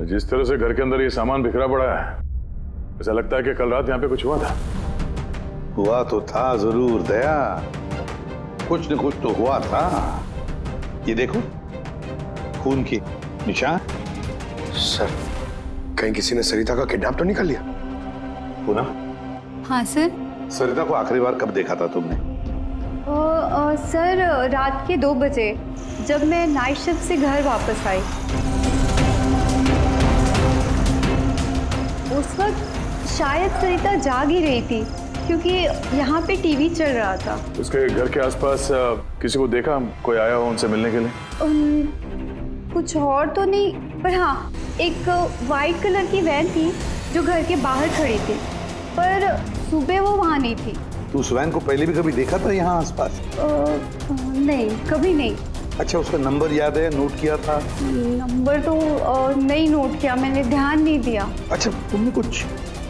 जिस तरह से घर के अंदर ये सामान बिखरा पड़ा है, ऐसा लगता है कि कल रात यहाँ पे कुछ हुआ था। हुआ तो था जरूर दया, कुछ न कुछ तो हुआ था। ये देखो, खून के निशान। सर, कहीं किसी ने सरिता का किडनैप तो नहीं कर लिया? पूनम? हाँ सर। सरिता को आखिरी बार कब देखा था तुमने? सर रात के 2 बजे, जब मैं नाइट शिफ्ट से घर वापस आई। उस वक्त शायद सरिता जाग ही रही थी, क्योंकि यहाँ पे टीवी चल रहा था। उसके घर के आसपास किसी को देखा, कोई आया हो उनसे मिलने के लिए? कुछ और तो नहीं, पर हाँ, एक वाइट कलर की वैन थी जो घर के बाहर खड़ी थी, पर सुबह वो वहाँ नहीं थी। तू उस वैन को पहले भी कभी देखा था यहाँ आसपास? नहीं, कभी नहीं। अच्छा, उसका नंबर याद है, नोट किया था? नंबर तो नहीं नोट किया, मैंने ध्यान नहीं दिया। अच्छा, तुमने कुछ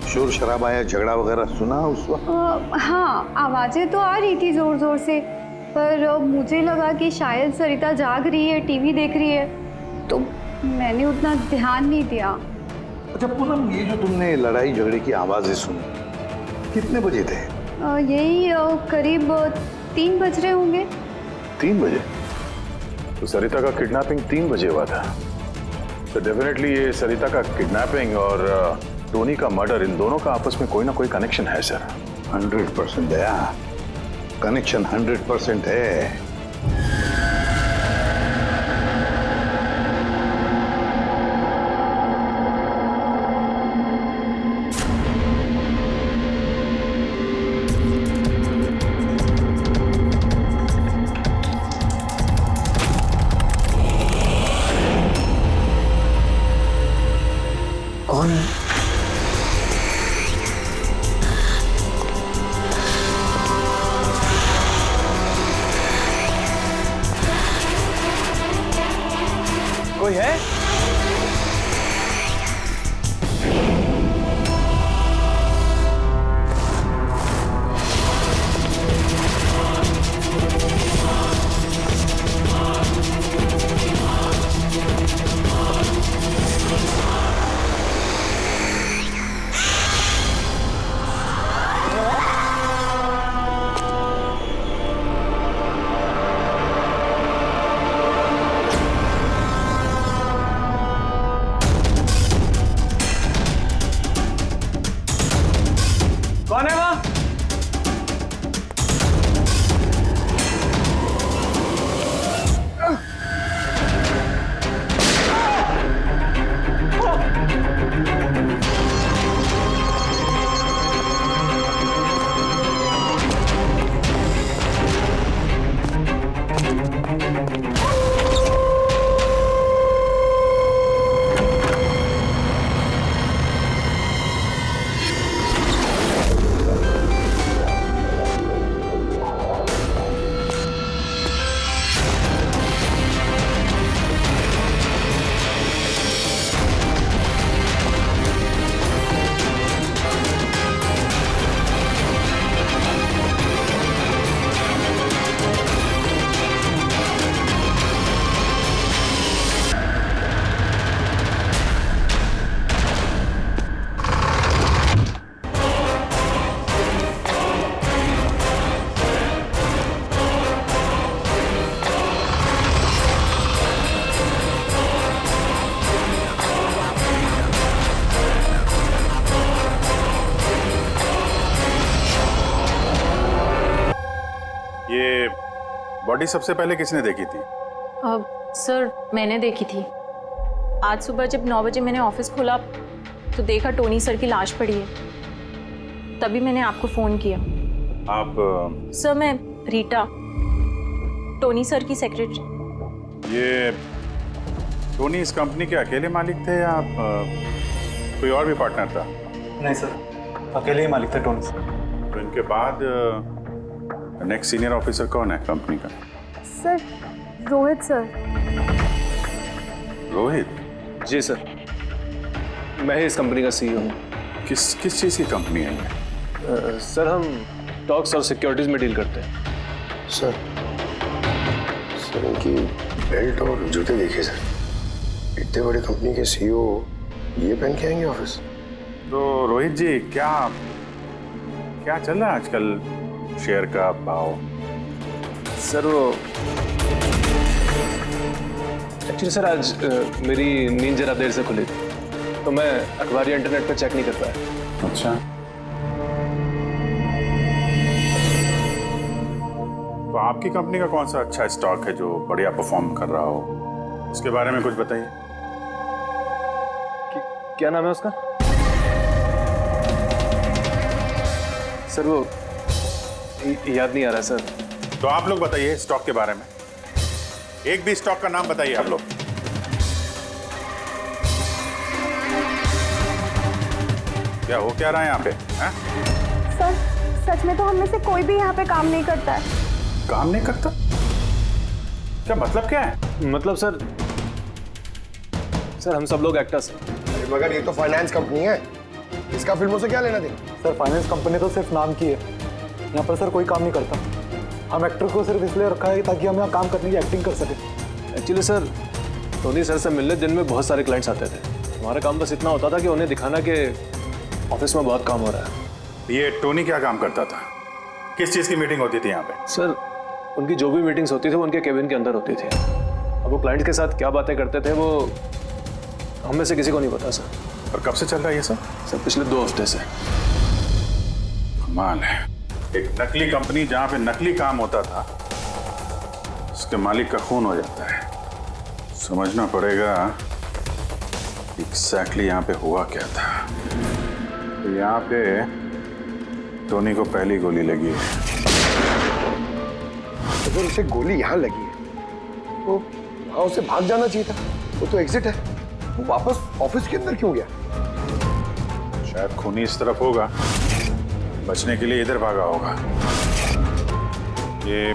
शोर शराबा या झगड़ा वगैरह सुना उस वक्त? हाँ, आवाजें तो आ रही थी जोर जोर से, पर मुझे लगा कि शायद सरिता जाग रही है, टीवी देख रही है, तो मैंने उतना ध्यान नहीं दिया। अच्छा पूनम, ये जो तुमने लड़ाई झगड़े की आवाजें सुनी, कितने बजे थे? यही करीब 3 बज रहे होंगे। 3 बजे? तो सरिता का किडनैपिंग 3 बजे हुआ था। तो डेफिनेटली ये सरिता का किडनैपिंग और टोनी का मर्डर, इन दोनों का आपस में कोई ना कोई कनेक्शन है सर। 100% दया, कनेक्शन 100% है। कौन है? कोई है? कौन है वहाँ? ये बॉडी सबसे पहले किसने देखी थी? सर मैंने देखी थी। आज सुबह जब 9 बजे मैंने ऑफिस खोला तो देखा टोनी सर की लाश पड़ी है, तभी मैंने आपको फ़ोन किया। आप? सर मैं रीटा, टोनी सर की सेक्रेटरी। ये टोनी इस कंपनी के अकेले मालिक थे या आप कोई और भी पार्टनर था? नहीं सर, अकेले ही मालिक थे टोनी सर। तो इनके बाद नेक्स्ट सीनियर ऑफिसर कौन है कंपनी का? Sir Rohit sir. रोहित? जी सर, मैं ही इस कंपनी का CEO हूँ। किस चीज़ की कंपनी है ये? सर हम टॉक्स और सिक्योरिटीज में डील करते हैं। सर इनकी बेल्ट और जूते देखिए सर, इतने बड़ी कंपनी के CEO ये पहन के आएंगे ऑफिस? तो रोहित जी, क्या क्या चल रहा है आजकल शेयर का भाव? सर वो एक्चुअली सर आज मेरी नींद जरा देर से खुली थी, तो मैं अखबार या इंटरनेट पर चेक नहीं कर पाया। अच्छा, तो आपकी कंपनी का कौन सा अच्छा स्टॉक है जो बढ़िया परफॉर्म कर रहा हो, उसके बारे में कुछ बताइए। क्या नाम है उसका? सर वो याद नहीं आ रहा सर। तो आप लोग बताइए स्टॉक के बारे में, एक भी स्टॉक का नाम बताइए आप लोग। क्या हो क्या रहा है यहाँ पे? हैं? सर सच में तो हम में से कोई भी यहाँ पे काम नहीं करता है। काम नहीं करता? क्या मतलब क्या है? मतलब सर हम सब लोग एक्टर्स हैं। अरे मगर ये तो फाइनेंस कंपनी है, इसका फिल्मों से क्या लेना देना? सर फाइनेंस कंपनी तो सिर्फ नाम की है, यहाँ पर सर कोई काम नहीं करता। हम एक्टर को सिर्फ इसलिए रखा है ताकि हम यहाँ काम करने की एक्टिंग कर सके। एक्चुअली सर टोनी सर से मिलने दिन में बहुत सारे क्लाइंट्स आते थे। हमारा काम बस इतना होता था कि उन्हें दिखाना कि ऑफिस में बहुत काम हो रहा है। ये टोनी क्या काम करता था? किस चीज़ की मीटिंग होती थी यहाँ पे? सर उनकी जो भी मीटिंग्स होती थी वो उनके केबिन के अंदर होती थी। अब वो क्लाइंट्स के साथ क्या बातें करते थे वो हम में से किसी को नहीं पता सर। और कब से चल रहा है ये सब? सर पिछले 2 हफ्ते से। कमाल है, एक नकली कंपनी जहाँ पे नकली काम होता था, उसके मालिक का खून हो जाता है। समझना पड़ेगा एग्जैक्टली यहाँ पे हुआ क्या था। तो यहाँ पे टोनी को पहली गोली लगी है। अगर उसे गोली यहाँ लगी है तो वहां उसे भाग जाना चाहिए था, वो तो एग्जिट है। वो वापस ऑफिस के अंदर क्यों गया? शायद खूनी इस तरफ होगा, बचने के लिए इधर भागा होगा। ये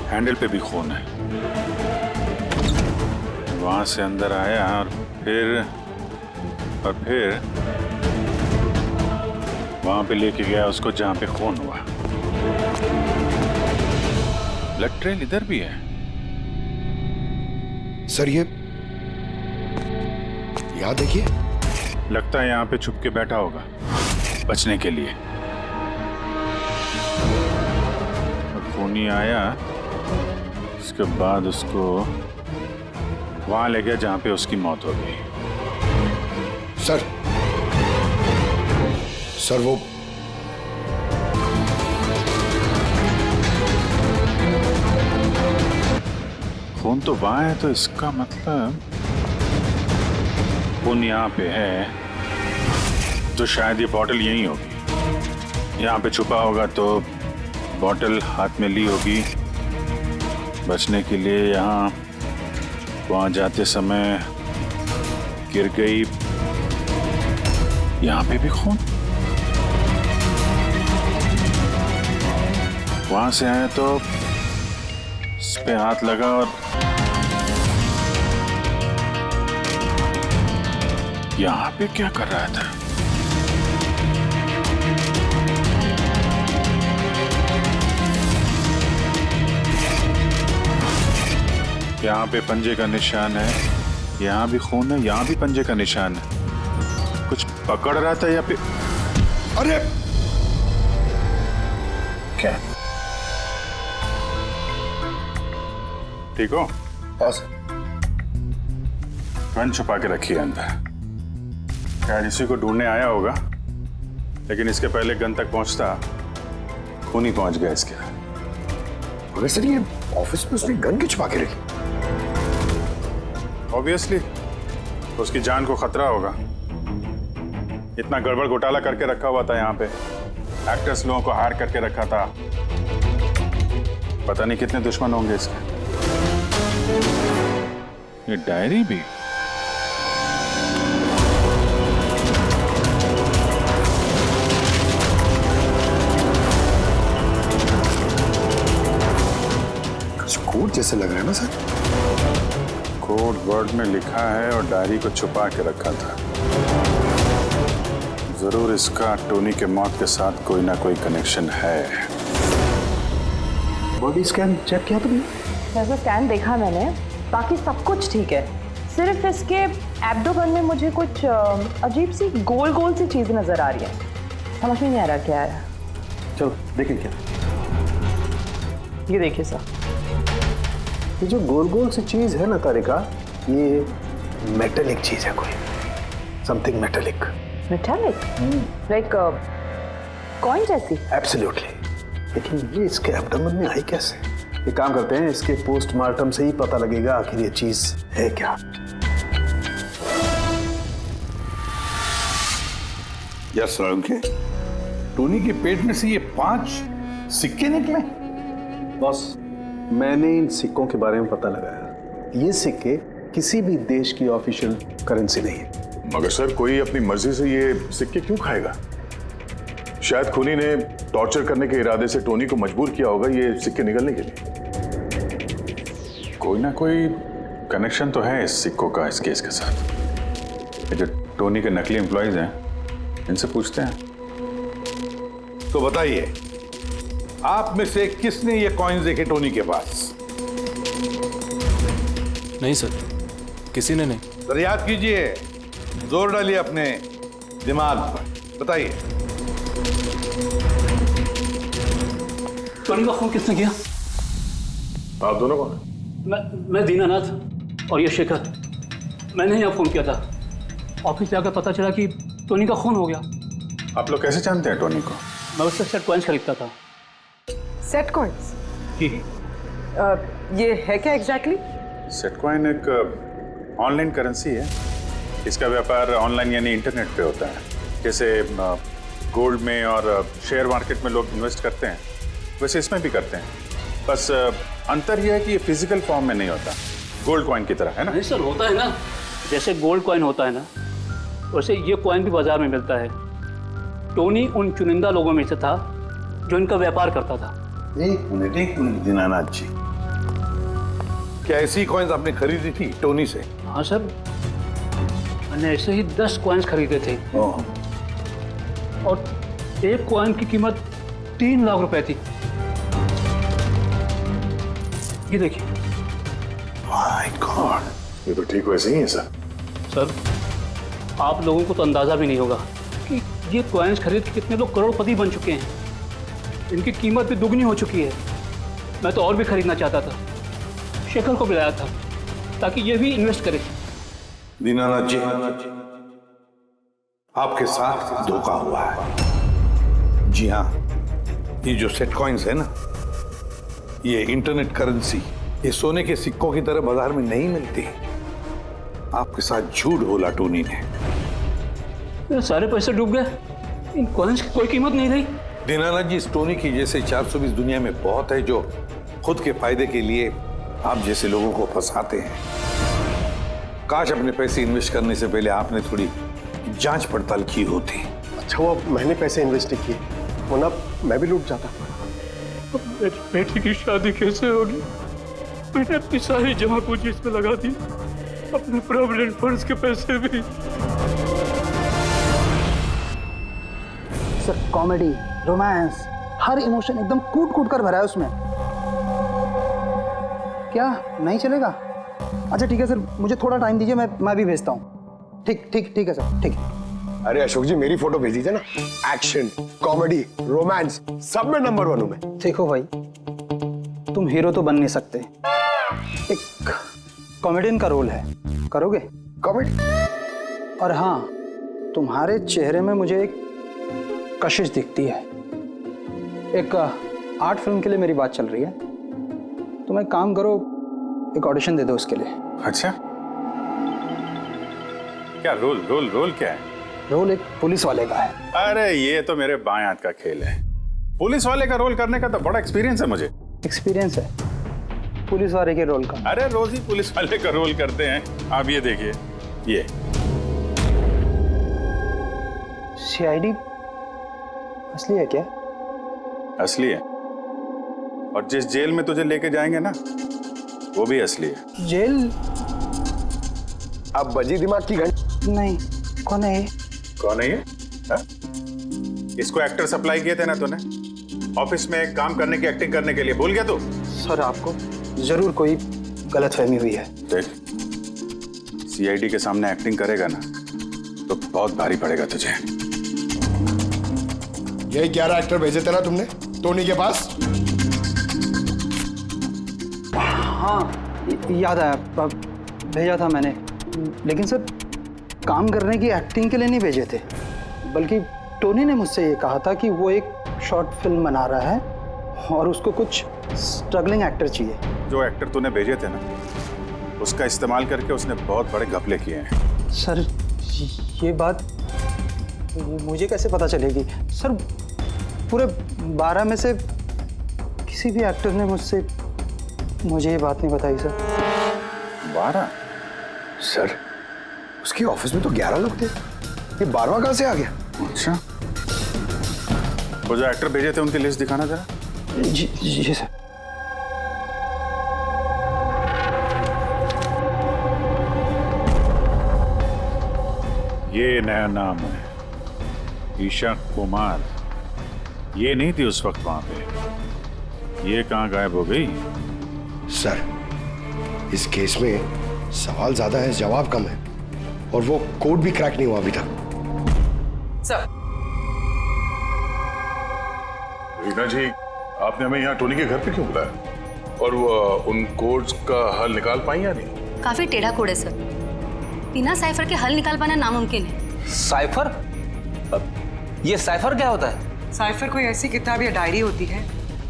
हैंडल पे भी खून है, वहां से अंदर आया और फिर वहां पे लेके गया उसको जहां पे खून हुआ। ब्लड ट्रेल इधर भी है। सर ये यहाँ देखिए। लगता है यहाँ पे छुप के बैठा होगा बचने के लिए। और खूनी आया, उसके बाद उसको वहां ले गया जहां पे उसकी मौत हो गई। सर वो खून तो वहां है, तो इसका मतलब खून यहाँ पे है, तो शायद ये बॉटल यहीं होगी। यहाँ पे छुपा होगा तो बॉटल हाथ में ली होगी बचने के लिए। यहाँ वहां जाते समय गिर गई। यहाँ पे भी खून, वहां से आया तो इस पे हाथ लगा और यहाँ पे क्या कर रहा था? यहाँ पे पंजे का निशान है, यहाँ भी खून है, यहाँ भी पंजे का निशान है। कुछ पकड़ रहा था या फिर? अरे क्या? ठीक हो? हाँ सर। गन छुपा के रखी है अंदर, शायद इसी को ढूंढने आया होगा, लेकिन इसके पहले गन तक पहुंचता खूनी पहुंच गया इसके। मगर सर ये ऑफिस में उसने गन क्यों छुपा के रखी? ऑब्वियसली उसकी जान को खतरा होगा। इतना गड़बड़ घोटाला करके रखा हुआ था यहाँ पे, एक्टर्स लोगों को हायर करके रखा था। पता नहीं कितने दुश्मन होंगे इसके। ये डायरी भी। कुछ कोड जैसे लग रहा है ना सर? कोड वर्ड में लिखा है और डायरी को छुपा के रखा था। जरूर इसका टोनी के मौत के साथ कोई ना कोई कनेक्शन है। बॉडी स्कैन चेक किया तुमने? वैसे स्कैन देखा मैंने, बाकी सब कुछ ठीक है। सिर्फ इसके एब्डोमेन में मुझे कुछ अजीब सी गोल गोल सी चीज़ नज़र आ रही है, समझ में नहीं आ रहा क्या है। चलो देखें क्या। ये देखिए सर, ये जो गोल गोल सी चीज है ना तारिका, ये मेटेलिक चीज है, कोई something metallic. Metallic, like coin जैसी। एब्सोल्युटली। लेकिन ये इसके एब्डोमेन में आई कैसे? एक काम करते हैं, इसके पोस्टमार्टम से ही पता लगेगा आखिर ये चीज है क्या। यस के टोनी के पेट में से ये 5 सिक्के निकले। बॉस, मैंने इन सिक्कों के बारे में पता लगाया। ये सिक्के किसी भी देश की ऑफिशियल करेंसी नहीं है। मगर सर, कोई अपनी मर्जी से ये सिक्के क्यों खाएगा? शायद खूनी ने टॉर्चर करने के इरादे से टोनी को मजबूर किया होगा ये सिक्के निकलने के लिए। कोई ना कोई कनेक्शन तो है इस सिक्कों का इस केस के साथ। ये जो टोनी के नकली एम्प्लॉइज हैं, इनसे पूछते हैं। तो बताइए, आप में से किसने ये कॉइन्स देखे टोनी के पास? नहीं सर, किसी ने नहीं। सर याद कीजिए, जोर डालिए अपने दिमाग पर, बताइए। टोनी का फोन किसने किया? आप दोनों कौन? मैं दीनानाथ और ये शेखर। मैंने यहाँ फोन किया था। ऑफिस जाकर पता चला कि टोनी का खून हो गया। आप लोग कैसे जानते हैं टोनी को? मैं उससे सेट कॉइन्स खरीदता था। Set coins? जी। ये है क्या एग्जैक्टली? सेटकॉइन एक ऑनलाइन करेंसी है। इसका व्यापार ऑनलाइन यानी इंटरनेट पे होता है। जैसे गोल्ड में और शेयर मार्केट में लोग इन्वेस्ट करते हैं, वैसे इसमें भी करते हैं। बस अंतर यह है कि ये फिजिकल फॉर्म में नहीं होता, गोल्ड कॉइन की तरह, है ना? नहीं सर, होता है ना, जैसे गोल्ड कॉइन होता है ना, वैसे ये कॉइन भी बाजार में मिलता है। टोनी उन चुनिंदा लोगों में से था जो इनका व्यापार करता था। एक मिनट दीनानाथ जी, क्या ऐसी कॉइन्स आपने खरीदी थी टोनी से? हाँ सर, मैंने ऐसे ही 10 कॉइन्स खरीदे थे और एक कॉइन की कीमत 3 लाख रुपए थी। ये देखिए। माय गॉड, ये तो ठीक वैसे ही है सर। सर, आप लोगों को तो अंदाजा भी नहीं होगा कि ये कॉइन्स खरीद के कितने लोग करोड़पति बन चुके हैं। इनकी कीमत भी दुगनी हो चुकी है। मैं तो और भी खरीदना चाहता था, शेखर को बुलाया था ताकि ये भी इन्वेस्ट करे। दीनानाथ जी, आपके साथ धोखा हुआ है। जी हाँ, ये जो सेट कॉइन्स है ना, ये इंटरनेट करेंसी, ये सोने के सिक्कों की तरह बाजार में नहीं मिलती। आपके साथ झूठ बोला टोनी ने। मेरे सारे पैसे डूब गए, इन कॉइन्स की कोई कीमत नहीं रही। दीनानाथ जी, इस टोनी की जैसे 420 दुनिया में बहुत है जो खुद के फायदे के लिए आप जैसे लोगों को फंसाते हैं। काश अपने पैसे इन्वेस्ट करने से पहले आपने थोड़ी जांच पड़ताल की होती। अच्छा वो मैंने पैसे इन्वेस्ट किए, वरना मैं भी लूट जाता। अब मेरी बेटी की शादी कैसे होगी? मैंने अपनी सारी जमा पूंजी इसमें लगा दी, अपने प्रोविडेंट फंड्स के पैसे भी। सर, कॉमेडी, रोमांस, हर इमोशन एकदम कूट कूट कर भरा है उसमें। क्या नहीं चलेगा? अच्छा ठीक है सर, मुझे थोड़ा टाइम दीजिए, मैं भी भेजता हूँ। ठीक है सर, ठीक है। अरे अशोक जी, मेरी फोटो भेज दीजिए ना। एक्शन, कॉमेडी, रोमांस, सब में नंबर 1 हूं मैं। देखो भाई, तुम हीरो तो बन नहीं सकते, एक कॉमेडियन का रोल है, करोगे? कॉमेडी? और हाँ, तुम्हारे चेहरे में मुझे एक कशिश दिखती है। एक आर्ट फिल्म के लिए मेरी बात चल रही है, तुम एक काम करो, एक ऑडिशन दे दो उसके लिए। अच्छा, क्या रोल क्या है? रोल एक पुलिस वाले का है। अरे ये तो मेरे बाएं हाथ का खेल है। पुलिस वाले का रोल करने का तो बड़ा एक्सपीरियंस है मुझे। एक्सपीरियंस है पुलिस वाले के रोल का? अरे रोज ही पुलिस वाले का रोल करते हैं। आप ये देखिए, ये सीआईडी असली है क्या? असली है, और जिस जेल में तुझे लेके जाएंगे ना, वो भी असली है। जेल? अब बजी दिमाग की घंटी। नहीं, कौन है ये? कौन है ये? हा? इसको एक्टर सप्लाई किए थे ना तूने ऑफिस में काम करने की, एक्टिंग करने के लिए, भूल गया तू? सर, आपको जरूर कोई गलतफहमी हुई है। देख, सीआईडी के सामने एक्टिंग करेगा ना तो बहुत भारी पड़ेगा तुझे। यही 11 एक्टर भेजे थे ना तुमने टोनी के पास? हाँ याद आया, भेजा था मैंने, लेकिन सर काम करने की एक्टिंग के लिए नहीं भेजे थे, बल्कि टोनी ने मुझसे ये कहा था कि वो एक शॉर्ट फिल्म बना रहा है और उसको कुछ स्ट्रगलिंग एक्टर चाहिए। जो एक्टर तूने भेजे थे ना उसका इस्तेमाल करके उसने बहुत बड़े घपले किए हैं। सर ये बात मुझे कैसे पता चलेगी? सर पूरे 12 में से किसी भी एक्टर ने मुझे ये बात नहीं बताई सर। 12? सर उसकी ऑफिस में तो 11 लोग थे, ये 12वां कहां से आ गया? अच्छा, वो जो एक्टर भेजे थे उनकी लिस्ट दिखाना जरा। जी सर। ये नया नाम है, ईशा कुमार। ये नहीं थी उस वक्त वहां पे, ये कहाँ गायब हो गई? सर इस केस में सवाल ज्यादा है, जवाब कम है, और वो कोड भी क्रैक नहीं हुआ अभी तक। सर रीना जी, आपने हमें यहाँ टोनी के घर पे क्यों बुलाया? और वो उन कोड्स का हल निकाल पाई या नहीं? काफी टेढ़ा कोड है सर, बिना साइफर के हल निकाल पाना नामुमकिन है। साइफर? ये साइफर क्या होता है? साइफर कोई ऐसी किताब या डायरी होती है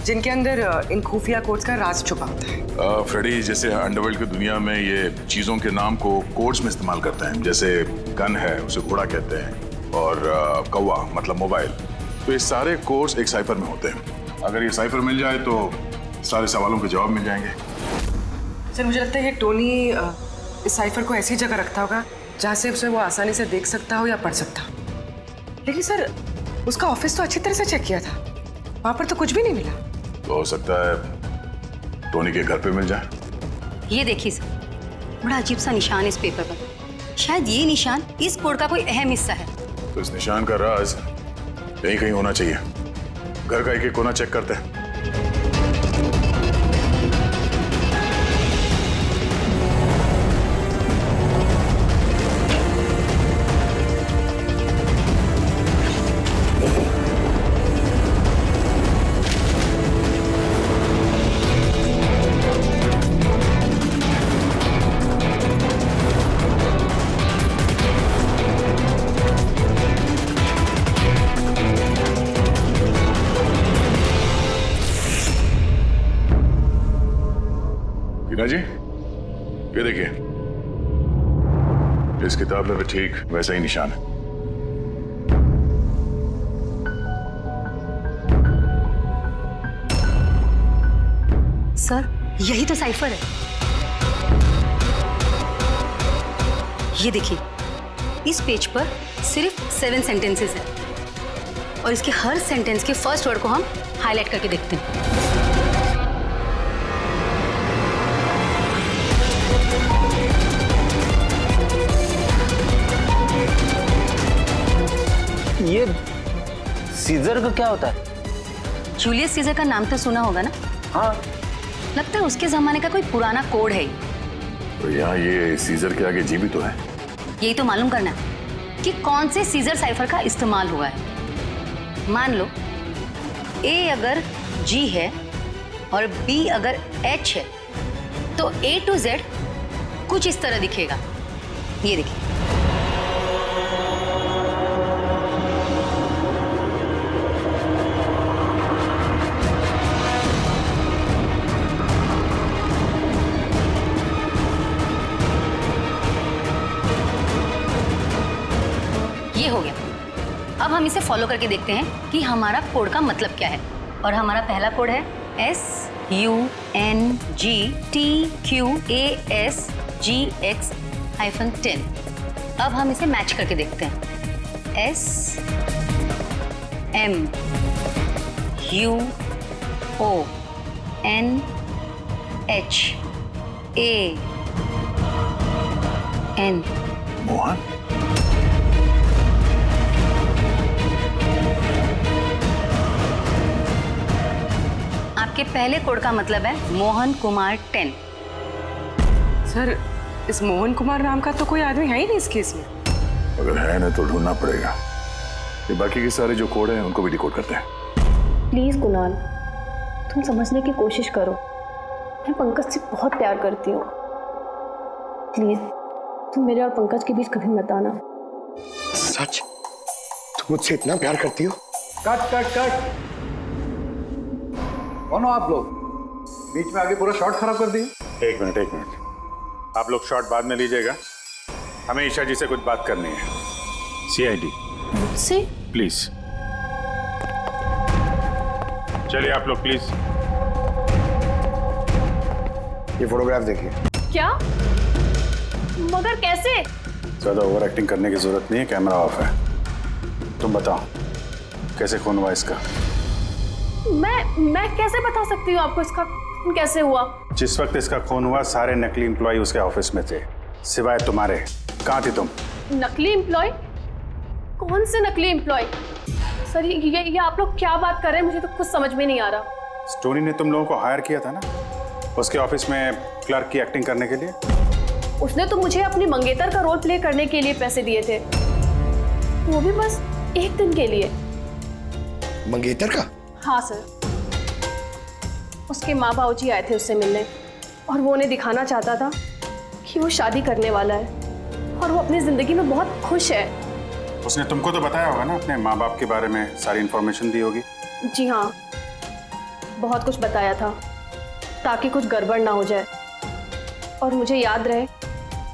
जिनके अंदर इन खुफिया कोड्स का राज छुपा होता है। फ्रेडी, जैसे अंडरवर्ल्ड की दुनिया में ये चीजों के नाम को कोड्स में इस्तेमाल करते हैं, जैसे गन है उसे घोड़ा कहते हैं, और कौवा मतलब मोबाइल, तो ये सारे कोड्स एक साइफर में होते हैं। अगर ये साइफर मिल जाए तो सारे सवालों के जवाब मिल जाएंगे। सर मुझे लगता है ये टोनी इस साइफर को ऐसी जगह रखता होगा जहाँ से उसे वो आसानी से देख सकता हो या पढ़ सकता हो। लेकिन सर उसका ऑफिस तो अच्छी तरह से चेक किया था, वहां पर तो कुछ भी नहीं मिला। तो हो सकता है टोनी के घर पे मिल जाए। ये देखिए सर, बड़ा अजीब सा निशान है इस पेपर पर। शायद ये निशान इस कोड का कोई अहम हिस्सा है। तो इस निशान का राज यहीं कहीं होना चाहिए। घर का एक एक कोना चेक करते हैं। रीना जी, ये देखिए, इस किताब में भी ठीक वैसा ही निशान है। सर यही तो साइफर है। ये देखिए, इस पेज पर सिर्फ 7 सेंटेंसेस हैं और इसके हर सेंटेंस के फर्स्ट वर्ड को हम हाईलाइट करके देखते हैं। ये सीजर का क्या होता है? जूलियस सीजर का नाम तो सुना होगा ना? हाँ। लगता है उसके जमाने का कोई पुराना कोड है। तो यहाँ ये सीजर के आगे जी भी तो है। यही तो मालूम करना है कि कौन से सीजर साइफर का इस्तेमाल हुआ है। मान लो ए अगर जी है और बी अगर एच है तो A to Z कुछ इस तरह दिखेगा। ये देखिए, ये हो गया। अब हम इसे फॉलो करके देखते हैं कि हमारा कोड का मतलब क्या है। और हमारा पहला कोड है SUNGTQASGX-10। अब हम इसे मैच करके देखते हैं। SMUONHAN। मोहन? आपके पहले कोड का मतलब है मोहन कुमार 10। सर इस मोहन कुमार नाम का तो कोई आदमी है ही नहीं इस केस में। अगर है ना तो ढूंढना पड़ेगा। ये बाकी के सारे जो कोड हैं उनको भी डिकोड करते हैं। प्लीज़ कुणाल, तुम समझने की कोशिश करो। मैं पंकज से बहुत प्यार करती हूँ। प्लीज़ तुम मेरे और पंकज के बीच कभी मत आना। सच? तुम मुझसे इतना प्यार करती हो? Cut cut cut. कौन हो आप लोग? बीच में आगे पूरा शॉट खराब कर दिए। एक मिनट, आप लोग शॉट बाद में लीजिएगा, हमें ईशा जी से कुछ बात करनी है। CID मुझसे? प्लीज चलिए आप लोग प्लीज। ये फोटोग्राफ देखिए। क्या? मगर कैसे? ज्यादा ओवर एक्टिंग करने की जरूरत नहीं है, कैमरा ऑफ है। तुम बताओ कैसे खून हुआ इसका? मैं कैसे बता सकती हूँ आपको इसका खून कैसे हुआ? जिस वक्त इसका खून हुआ सारे नकली एम्प्लॉय उसके ऑफिस में थे, सिवाय तुम्हारे। कहाँ थी तुम? नकली एम्प्लॉय? कौन से नकली एम्प्लॉय? सर ये आप लोग क्या बात कर रहे हैं? मुझे तो कुछ समझ में नहीं आ रहा। टोनी ने तुम लोगों को हायर किया था ना उसके ऑफिस में क्लर्क की एक्टिंग करने के लिए। उसने तो मुझे अपनी मंगेतर का रोल प्ले करने के लिए पैसे दिए थे, वो भी बस एक दिन के लिए। मंगेतर का? हाँ सर, उसके माँ बाबू जी आए थे उससे मिलने और वो उन्हें दिखाना चाहता था कि वो शादी करने वाला है और वो अपनी जिंदगी में बहुत खुश है। उसने तुमको तो बताया होगा ना, अपने माँ बाप के बारे में सारी इन्फॉर्मेशन दी होगी। जी हाँ, बहुत कुछ बताया था ताकि कुछ गड़बड़ ना हो जाए और मुझे याद रहे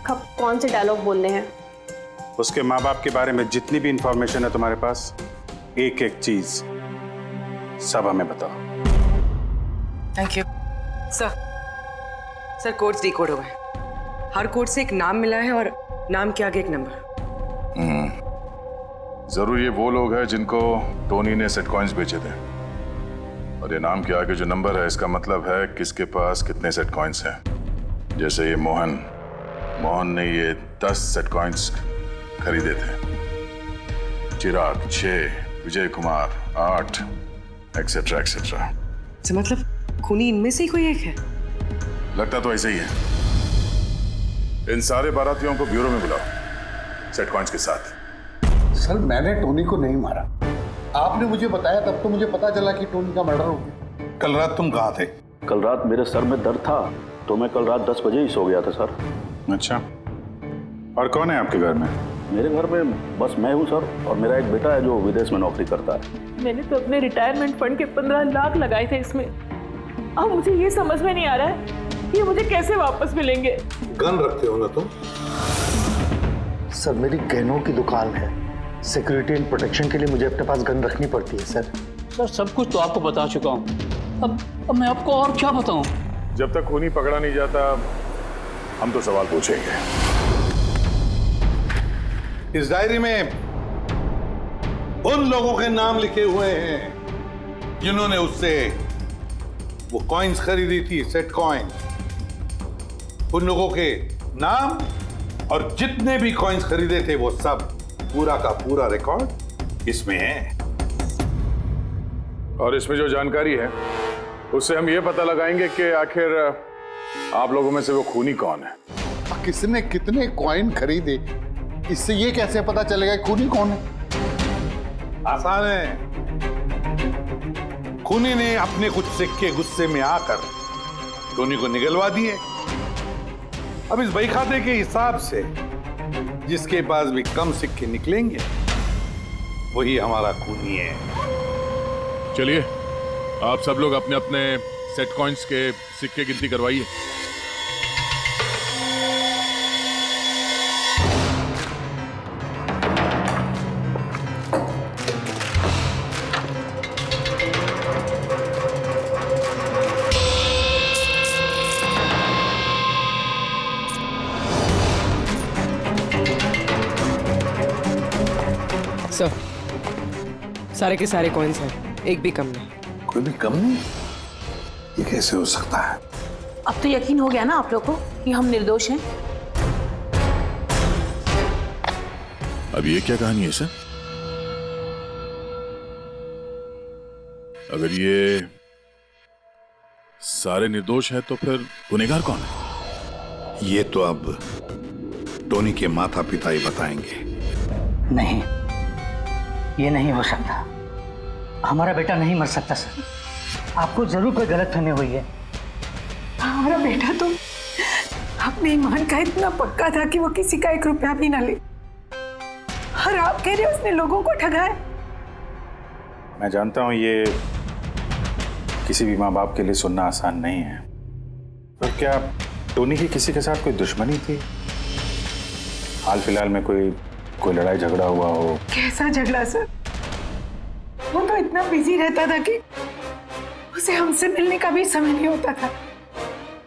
कब कौन से डायलॉग बोलने हैं। उसके माँ बाप के बारे में जितनी भी इंफॉर्मेशन है तुम्हारे पास, एक एक चीज सब हमें बताओ। Thank you sir. Codes decode हो गए। हर कोड से एक नाम मिला है और नाम के आगे एक नंबर। जरूर ये वो लोग हैं जिनको टोनी ने सेट कॉइन्स बेचे थे, और ये नाम के आगे जो नंबर है इसका मतलब है किसके पास कितने सेट कॉइन्स हैं। जैसे ये मोहन ने ये 10 सेट कॉइन्स खरीदे थे, चिराग 6, विजय कुमार 8, एक्सेट्रा एक्सेट्रा। मतलब खूनी इनमें से ही कोई एक है? लगता तो ऐसे ही है। इन सारे बारातियों को ब्यूरो में बुलाओ सेट कॉइन्स के साथ। सर मैंने टोनी को नहीं मारा, आपने मुझे बताया तब तो मुझे पता चला कि टोनी का मर्डर हो गया। कल रात तुम कहाँ थे? कल रात मेरे सर में दर्द था तो मैं कल रात 10 बजे ही सो गया था सर। अच्छा, और कौन है आपके घर में? मेरे घर में बस मैं हूँ सर, और मेरा एक बेटा है जो विदेश में नौकरी करता है। मैंने तो अपने रिटायरमेंट फंड के 15 लाख लगाए थे इसमें। अब मुझे ये समझ में नहीं आ रहा है कि मुझे कैसे वापस मिलेंगे। गन रखते हो ना तुम? सर मेरी गहनों की दुकान है, सिक्योरिटी एंड प्रोटेक्शन के लिए मुझे अपने पास गन रखनी पड़ती है सर। सर सब कुछ तो आपको बता चुका हूँ, अब मैं आपको और क्या बताऊँ? जब तक खूनी पकड़ा नहीं जाता हम तो सवाल पूछेंगे। इस डायरी में उन लोगों के नाम लिखे हुए हैं जिन्होंने उससे वो कॉइन्स खरीदी थी, सेट कॉइन। उन लोगों के नाम और जितने भी कॉइन्स खरीदे थे वो सब पूरा का पूरा रिकॉर्ड इसमें है। और इसमें जो जानकारी है उससे हम ये पता लगाएंगे कि आखिर आप लोगों में से वो खूनी कौन है। किसने कितने कॉइन खरीदे, इससे ये कैसे पता चलेगा खूनी कौन है? आसान है। खूनी ने अपने कुछ सिक्के गुस्से में आकर टोनी को निगलवा दिए। अब इस बही खाते के हिसाब से जिसके पास भी कम सिक्के निकलेंगे वही हमारा खूनी है। चलिए आप सब लोग अपने अपने सेट कॉइन्स के सिक्के गिनती करवाइए। सर सारे के सारे कॉइन्स हैं, एक भी कम नहीं। कोई भी कम नहीं? ये कैसे हो सकता है? अब तो यकीन हो गया ना आप लोग को कि हम निर्दोष हैं। अब ये क्या कहानी है सर? अगर ये सारे निर्दोष हैं तो फिर गुनहगार कौन है? ये तो अब टोनी के माता पिता ही बताएंगे। नहीं, ये नहीं हो सकता। हमारा बेटा नहीं मर सकता सर। आपको जरूर कोई गलतफहमी हुई है। हमारा बेटा तो अपने ईमान का इतना पक्का था कि वो किसी का 1 रुपया भी ना ले, और आप कह रहे हो उसने लोगों को ठगा है। मैं जानता हूं ये किसी भी माँ बाप के लिए सुनना आसान नहीं है, पर क्या टोनी की किसी के साथ कोई दुश्मनी थी? हाल फिलहाल में कोई लड़ाई झगड़ा हुआ हो? कैसा झगड़ा सर? वो तो इतना बिजी रहता था कि उसे हमसे मिलने का भी समय नहीं होता था।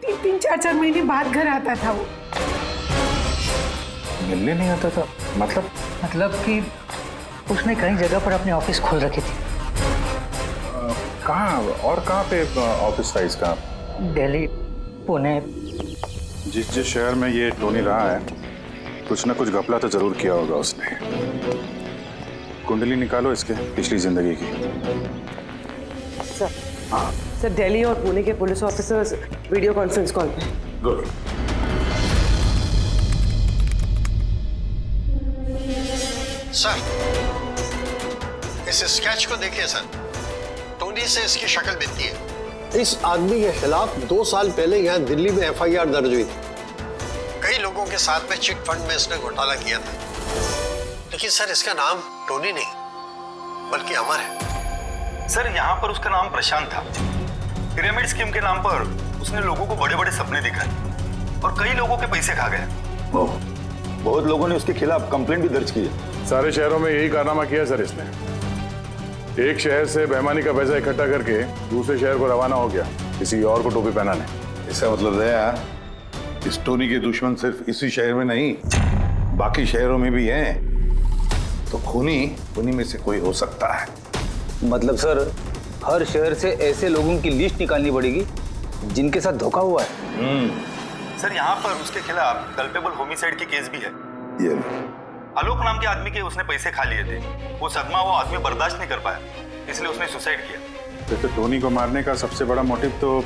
3-3, 4-4 महीने बाद घर आता था वो। मिलने नहीं आता था? मतलब कि उसने कई जगह पर अपने ऑफिस खोल रखी थी। कहाँ पे ऑफिस था इसका? दिल्ली, पुणे। जिस शहर में ये टोनी रहा है, कुछ ना कुछ घपला तो जरूर किया होगा उसने। कुंडली निकालो इसके पिछली जिंदगी की। सर, हाँ सर, दिल्ली और पुणे के police officers video conference call पे। गुड। सर, इस स्केच को देखिए सर। टोनी से इसकी शक्ल मिलती है। इस आदमी के खिलाफ 2 साल पहले यहाँ दिल्ली में FIR दर्ज हुई थी। कई लोगों के साथ में चिट फंड में इसने घोटाला किया था, लेकिन सर इसका नाम टोनी नहीं बल्कि अमर है। सर, यहाँ पर उसका नाम प्रशांत था। पिरामिड स्कीम के नाम पर उसने लोगों को बड़े बड़े सपने दिखाए और कई लोगों के पैसे खा गया। बहुत लोगों ने उसके खिलाफ कंप्लेंट भी दर्ज की है। सारे शहरों में यही कारनामा किया सर इसने। एक शहर से बेईमानी का पैसा इकट्ठा करके दूसरे शहर को रवाना हो गया किसी और को टोपी पहनाने। इसका मतलब है इस टोनी के दुश्मन सिर्फ इसी शहर में नहीं, बाकी शहरों में भी हैं। तो खूनी में से कोई हो सकता है। मतलब सर, हर शहर से ऐसे लोगों की लिस्ट निकालनी पड़ेगी जिनके साथ धोखा हुआ है। सर, यहाँ पर उसके खिलाफ कल्पेबल होमिसाइड की केस भी है। ये आलोक नाम के आदमी के उसने पैसे खा लिए थे। वो सदमा वो आदमी बर्दाश्त नहीं कर पाया, इसलिए उसने सुसाइड किया। तो टोनी को मारने का सबसे बड़ा मोटिव तो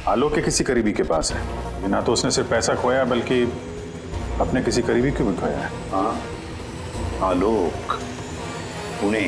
आलोक के किसी करीबी के पास है। ना तो उसने सिर्फ पैसा खोया, बल्कि अपने किसी करीबी को भी खोया है। हाँ, आलोक, पुणे।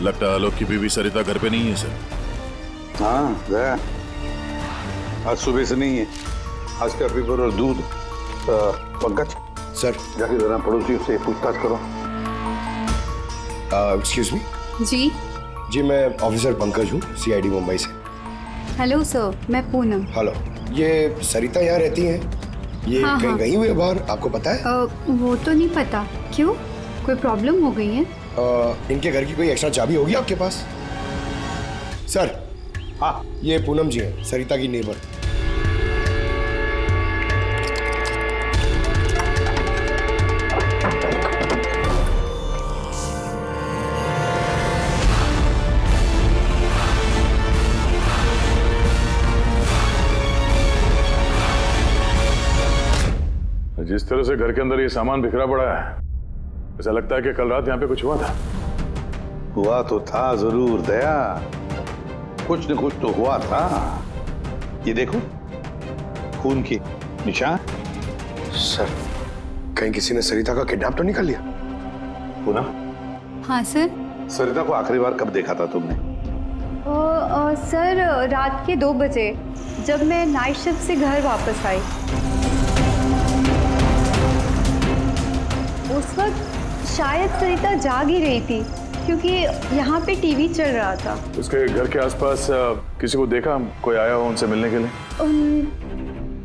लगता है आलोक की बीवी सरिता घर पे नहीं है सर। हाँ गया, आज सुबह से नहीं है। आज का पेपर और दूध। पंकज सर, जाके जरा पड़ोसियों से पूछताछ करो। Excuse me. जी, मैं ऑफिसर पंकज हूँ, CID मुंबई से। हेलो सर, मैं पूनम। हेलो, ये सरिता यहाँ रहती हैं? ये हाँ, कहीं हाँ। गई हुई है बाहर, आपको पता है? वो तो नहीं पता। क्यों, कोई प्रॉब्लम हो गई है? इनके घर की कोई एक्स्ट्रा चाबी होगी आपके पास? सर, हाँ, ये पूनम जी हैं, सरिता की नेबर। जिस तरह से घर के अंदर ये सामान बिखरा पड़ा है, ऐसा लगता है कि कल रात यहाँ पे कुछ हुआ था। हुआ तो था जरूर दया, कुछ न कुछ तो हुआ था। ये देखो, खून के निशान। सर, कहीं किसी ने सरिता का किडनैप तो नहीं कर लिया? पूनम। हाँ सर। सरिता को आखिरी बार कब देखा था तुमने? सर, रात के 2 बजे, जब मैं नाइट शिफ्ट से घर वापस आई। उस वक्त शायद सरिता जाग ही रही थी, क्योंकि यहाँ पे टीवी चल रहा था। उसके घर के आसपास किसी को देखा, कोई आया हो उनसे मिलने के लिए?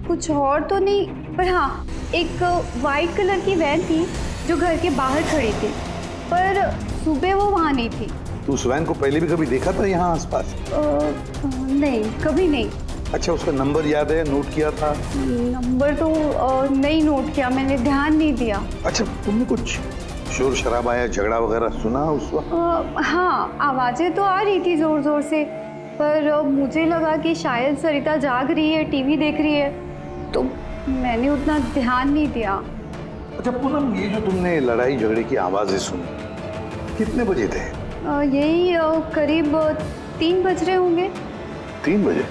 कुछ और तो नहीं, पर हाँ, एक वाइट कलर की वैन थी जो घर के बाहर खड़ी थी, पर सुबह वो वहाँ नहीं थी। तू उस वैन को पहले भी कभी देखा था यहाँ आसपास? नहीं, कभी नहीं। अच्छा, उसका नंबर याद है? नोट किया था? नंबर तो नहीं नोट किया, मैंने ध्यान नहीं दिया। अच्छा, तुमने कुछ शोर शराबा या झगड़ा वगैरह सुना उस वक्त? हाँ, आवाज़ें तो आ रही थी ज़ोर ज़ोर से, पर मुझे लगा कि शायद सरिता जाग रही है, टीवी देख रही है, तो मैंने उतना ध्यान नहीं दिया। अच्छा पूनम, ये जो तुमने लड़ाई झगड़े की आवाज़ें सुनी, कितने बजे थे? यही करीब 3 बज रहे होंगे। 3 बजे?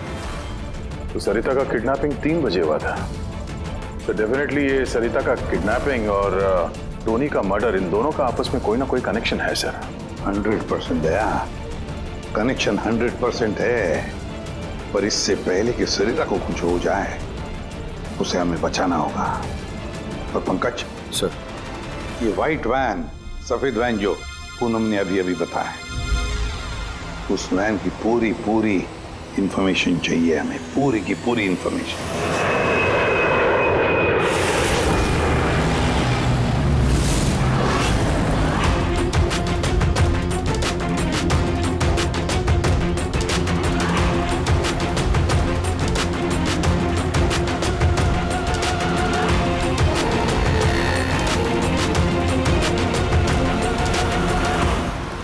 तो सरिता का किडनैपिंग 3 बजे हुआ था, तो डेफिनेटली ये सरिता का किडनैपिंग और टोनी का मर्डर, इन दोनों का आपस में कोई ना कोई कनेक्शन है सर। 100% दया, कनेक्शन 100% है, पर इससे पहले कि सरिता को कुछ हो जाए उसे हमें बचाना होगा। और पंकज सर, ये व्हाइट वैन, सफेद वैन जो पूनम ने अभी अभी बताया, उस वैन की पूरी इंफॉर्मेशन चाहिए हमें, पूरी की पूरी इंफॉर्मेशन।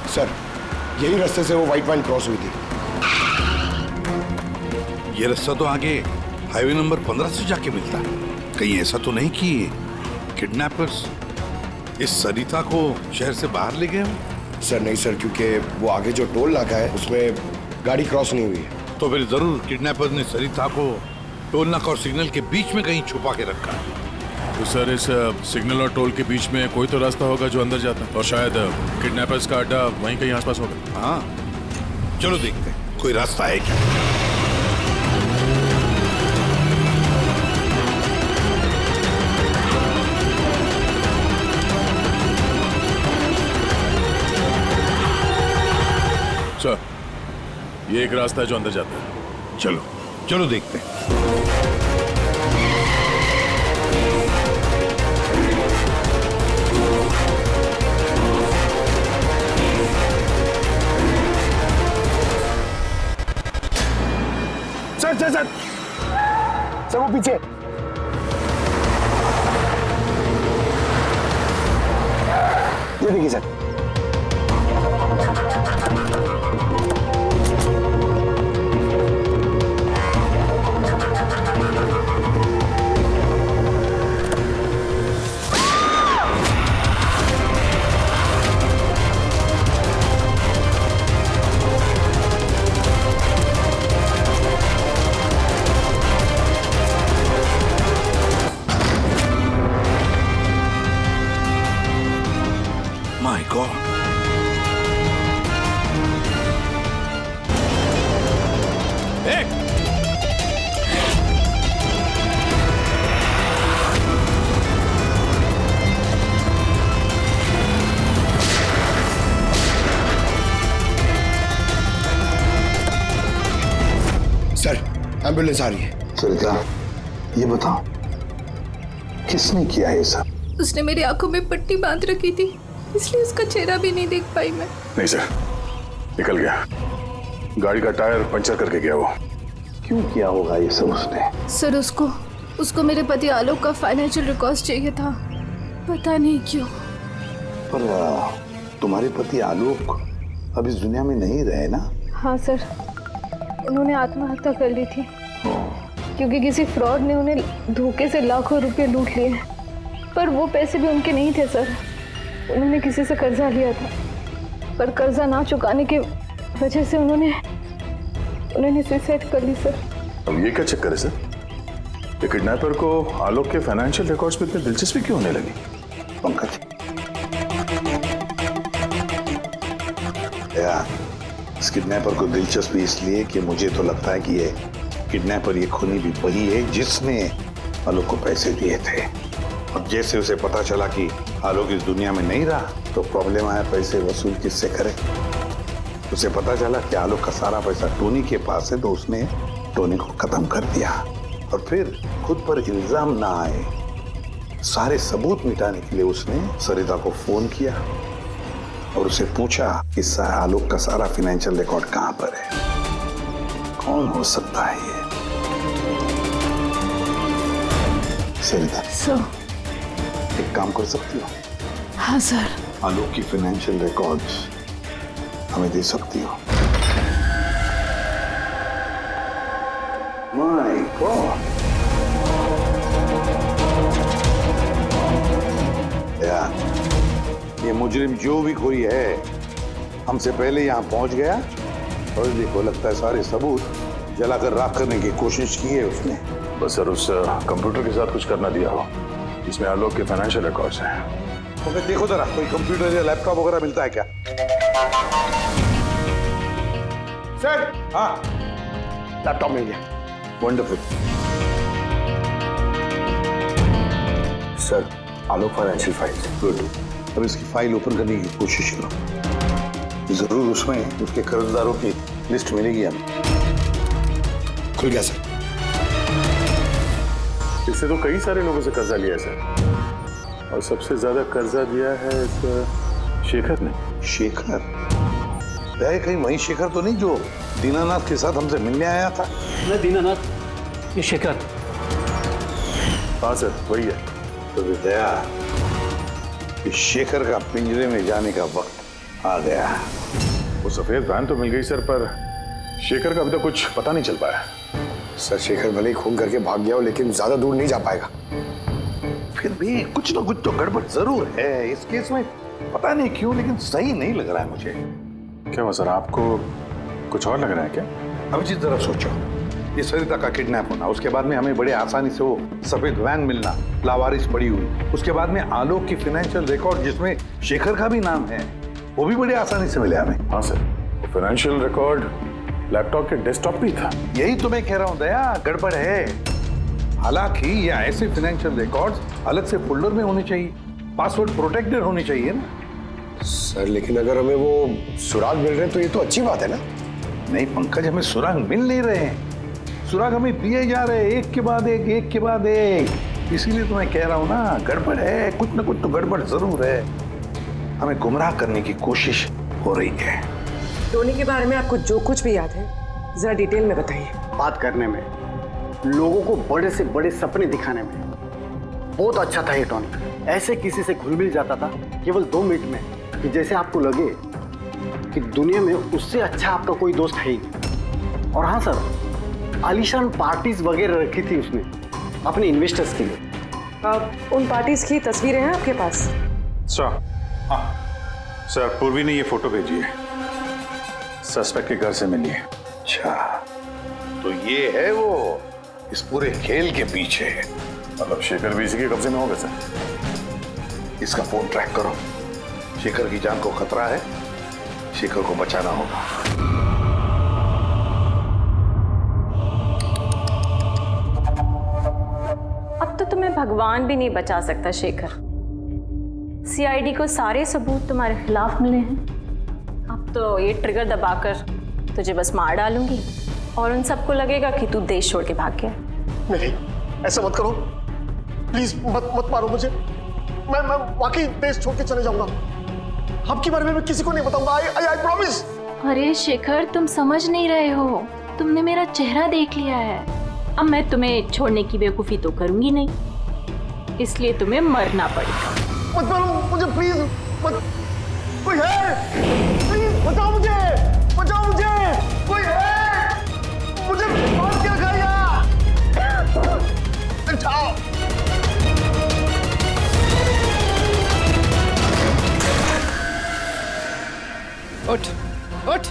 सर, यही रास्ते से वो व्हाइट वैन क्रॉस हुई थी। ये रास्ता तो आगे हाईवे नंबर 15 से जाके मिलता है। कहीं ऐसा तो नहीं कि किडनैपर्स इस सरिता को शहर से बाहर ले गए? सर नहीं सर, क्योंकि वो आगे जो टोल नाका है उसमें गाड़ी क्रॉस नहीं हुई है। तो फिर जरूर किडनैपर ने सरिता को टोल नाका और सिग्नल के बीच में कहीं छुपा के रखा है। तो सर, इस सिग्नल और टोल के बीच में कोई तो रास्ता होगा जो अंदर जाता है, और शायद किडनैपर्स का अड्डा वहीं कहीं आसपास होगा। हाँ, चलो देखते हैं कोई रास्ता है क्या। सर, ये एक रास्ता है जो अंदर जाता है। चलो देखते हैं। सर वो पीछे। ये देखिए sir. My God. Hey! Sir, ambulance आ रही है। सरिता, ये बताओ किसने किया ये सब? उसने मेरी आंखों में पट्टी बांध रखी थी, इसलिए उसका चेहरा भी नहीं देख पाई मैं। नहीं सर, निकल गया, गाड़ी का टायर पंचर करके गया वो। क्यों किया होगा ये सब उसने? सर, उसको मेरे पति आलोक का फाइनेंशियल रिकॉर्ड चाहिए था, पता नहीं क्यों। पर तुम्हारे पति आलोक अब इस दुनिया में नहीं रहे ना? हाँ सर, उन्होंने आत्महत्या कर ली थी क्योंकि किसी फ्रॉड ने उन्हें धोखे से लाखों रुपए लूट लिए। पर वो पैसे भी उनके नहीं थे सर, उन्होंने किसी से कर्जा लिया था, पर कर्जा ना चुकाने की वजह से उन्होंने सुसाइड कर ली सर। अब ये क्या चक्कर है सर? ये किडनैपर को आलोक के फाइनेंशियल रिकॉर्ड्स में इतनी दिलचस्पी क्यों होने लगी? पंकज, यार इस किडनैपर को दिलचस्पी इसलिए कि मुझे तो लगता है कि ये किडनैपर, ये खूनी भी वही है जिसने आलोक को पैसे दिए थे। अब जैसे उसे पता चला कि आलोक इस दुनिया में नहीं रहा तो प्रॉब्लम आया, पैसे वसूल किससे करे। उसे पता चला कि आलोक का सारा पैसा टोनी के पास है, तो उसने टोनी को खत्म कर दिया और फिर खुद पर इल्जाम ना आए सारे सबूत मिटाने के लिए उसने सरिता को फोन किया और उसे पूछा कि आलोक का सारा फाइनेंशियल रिकॉर्ड कहां पर है। कौन हो सकता है ये? सरिता सर। एक काम कर सकती हो? हाँ सर। आलोक की फाइनेंशियल रिकॉर्ड्स हमें दे सकती हो? माय गॉड यार, ये मुजरिम जो भी कोई है हमसे पहले यहाँ पहुंच गया और देखो लगता है सारे सबूत जलाकर राख करने की कोशिश की है उसने। बस सर उस कंप्यूटर के साथ कुछ करना दिया हो इसमें आलोक के फाइनेंशियल रिकॉर्ड्स हैं। तो फिर देखो जरा कोई कंप्यूटर या लैपटॉप वगैरह मिलता है क्या? सर हाँ लैपटॉप मिल गया। वंडरफुल। सर आलोक फाइनेंशियल फाइल। गुड। अब इसकी फाइल ओपन करने की कोशिश करो, जरूर उसमें उसके कर्जदारों की लिस्ट मिलेगी हमें। खुल गया सर। इससे तो कई सारे लोगों से कर्जा लिया है सर, और सबसे ज्यादा कर्जा दिया है इस शेखर ने। शेखर? कहीं वही शेखर तो नहीं जो दीनानाथ के साथ हमसे मिलने आया था? मैं दीनानाथ, ये शेखर। हाँ सर वही है। तो दया इस शेखर का पिंजरे में जाने का वक्त आ गया। वो सफेद वैन तो मिल गई सर, पर शेखर का अभी तक कुछ पता नहीं चल पाया। सर शेखर भले ही खून करके भाग गया हो लेकिन ज्यादा दूर नहीं जा पाएगा। फिर भी कुछ ना कुछ तो गड़बड़ जरूर है इस केस में, पता नहीं क्यों लेकिन सही नहीं लग रहा है मुझे। क्या हुआ सर, आपको कुछ और लग रहा है क्या? अभिजीत जरा सोचो, ये सरिता का किडनैप होना, उसके बाद में हमें बड़े आसानी से वो सफेद वैन मिलना लावारिस पड़ी हुई, उसके बाद में आलोक की फाइनेंशियल रिकॉर्ड जिसमें शेखर का भी नाम है वो भी बड़ी आसानी से मिले हमें। हाँ सर, फाइनेंशियल रिकॉर्ड लैपटॉप के डेस्कटॉप भी था। यही तो मैं कह रहा हूँ दया, गड़बड़ है। हालांकि ये ऐसे फाइनेंशियल रिकॉर्ड्स अलग से फोल्डर में होने चाहिए, पासवर्ड प्रोटेक्टेड होने चाहिए ना। सर लेकिन अगर हमें वो सुराग मिल रहे हैं तो ये तो अच्छी बात है ना। नहीं पंकज, हमें सुराग मिल नहीं रहे हैं, सुराग हमें दिए जा रहे हैं एक के बाद एक, एक के बाद एक। इसीलिए तो मैं कह रहा हूँ ना, गड़बड़ है, कुछ ना कुछ तो गड़बड़ जरूर है। हमें गुमराह करने की कोशिश हो रही है। टोनी के बारे में आपको जो कुछ भी याद है जरा डिटेल में बताइए। बात करने में, लोगों को बड़े से बड़े सपने दिखाने में बहुत अच्छा था ये टोनी। ऐसे किसी से घुल मिल जाता था केवल 2 मिनट में कि जैसे आपको लगे कि दुनिया में उससे अच्छा आपका कोई दोस्त है ही नहीं। और हाँ सर, आलीशान पार्टीज वगैरह रखी थी उसने अपने इन्वेस्टर्स के लिए। उन पार्टीज की तस्वीरें हैं आपके पास? सर हाँ सर, पूर्वी ने ये फोटो भेजी है, सस्पेक्ट के घर से मिली है। अच्छा, तो ये है वो इस पूरे खेल के पीछे। मतलब शेखर भी इसी के कब्जे में होगा सर? इसका फोन ट्रैक करो, शेखर की जान को खतरा है, शेखर को बचाना होगा। अब तो तुम्हें भगवान भी नहीं बचा सकता शेखर। सीआईडी को सारे सबूत तुम्हारे खिलाफ मिले हैं। अब तो ये ट्रिगर दबाकर तुझे बस मार डालूंगी और उन सबको लगेगा कि तू देश छोड़ के भाग गया। नहीं, ऐसा मत करो प्लीज, मत मारो मुझे। मैं वाकई देश छोड़ के चले जाऊंगा। आपके बारे में मैं किसी को नहीं बताऊंगा। I promise. अरे शेखर, तुम समझ नहीं रहे हो, तुमने मेरा चेहरा देख लिया है। अब मैं तुम्हें छोड़ने की बेवकूफ़ी तो करूंगी नहीं, इसलिए तुम्हें मरना पड़ेगा। मत मारो मुझे प्लीज, मत। कोई है? प्लीज बचाओ मुझे, बचाओ मुझे, कोई है? मुझे बांध के रखा यार। बचाओ। उठ उठ।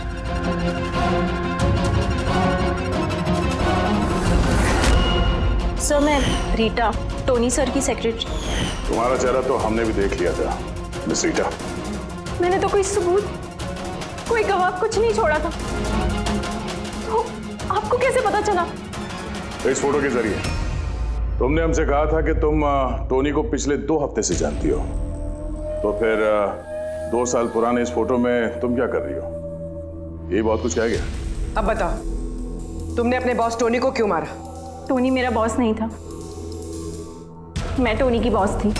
सर मैं रीटा, टोनी सर की सेक्रेटरी। तुम्हारा चेहरा तो हमने भी देख लिया था मिस रीटा। मैंने तो कोई सबूत, कोई गवाह कुछ नहीं छोड़ा था। तो आपको कैसे पता चला? इस फोटो के जरिए। तुमने हमसे कहा था कि तुम टोनी को पिछले 2 हफ्ते से जानती हो, तो फिर 2 साल पुराने इस फोटो में तुम क्या कर रही हो? ये बहुत कुछ कह गया। अब बताओ, तुमने अपने बॉस टोनी को क्यों मारा? टोनी मेरा बॉस नहीं था, मैं टोनी की बॉस थी।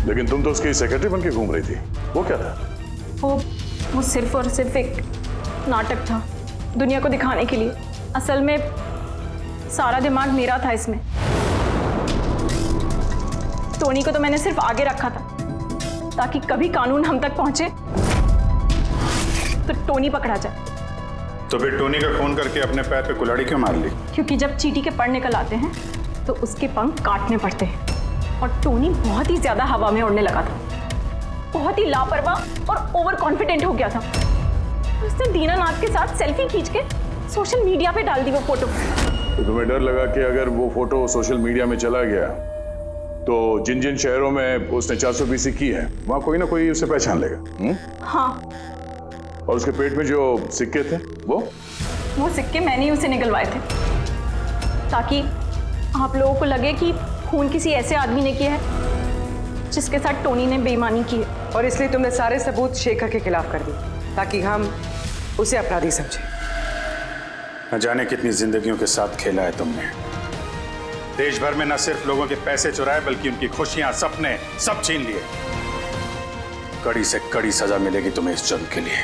लेकिन तुम तो उसकी सेक्रेटरी बन के घूम रही थी, वो क्या था? वो सिर्फ और सिर्फ एक नाटक था दुनिया को दिखाने के लिए। असल में सारा दिमाग मेरा था इसमें। टोनी को तो मैंने सिर्फ आगे रखा था ताकि कभी कानून हम तक पहुंचे तो टोनी पकड़ा जाए। तो फिर टोनी का खून करके अपने पैर पे कुल्हाड़ी क्यों मार ली? क्योंकि जब चींटी के पर निकल आते हैं तो उसके पंख काटने पड़ते हैं और टोनी बहुत ही ज्यादा हवा में उड़ने लगा था, बहुत ही लापरवाह और ओवर कॉन्फिडेंट हो गया था। उसने दीनानाथ के साथ सेल्फी खींच के सोशल मीडिया पे डाल दी वो फोटो। तो तुम्हें डर लगा कि अगर वो फोटो सोशल मीडिया में चला गया तो जिन जिन शहरों में उसने 420 की है वहां कोई ना कोई उसे पहचान लेगा। हाँ। और उसके पेट में जो सिक्के थे वो सिक्के मैंने ही उसे निकलवाए थे ताकि आप लोगों को लगे कि खून किसी ऐसे आदमी ने किया है जिसके साथ टोनी ने बेईमानी की है। और इसलिए तुमने सारे सबूत शेखर के खिलाफ कर दिए ताकि हम उसे अपराधी समझें। न जाने कितनी जिंदगियों के साथ खेला है तुमने। देश भर में न सिर्फ लोगों के पैसे चुराए बल्कि उनकी खुशियां, सपने सब छीन लिए। कड़ी से कड़ी सजा मिलेगी तुम्हें इस जुर्म के लिए।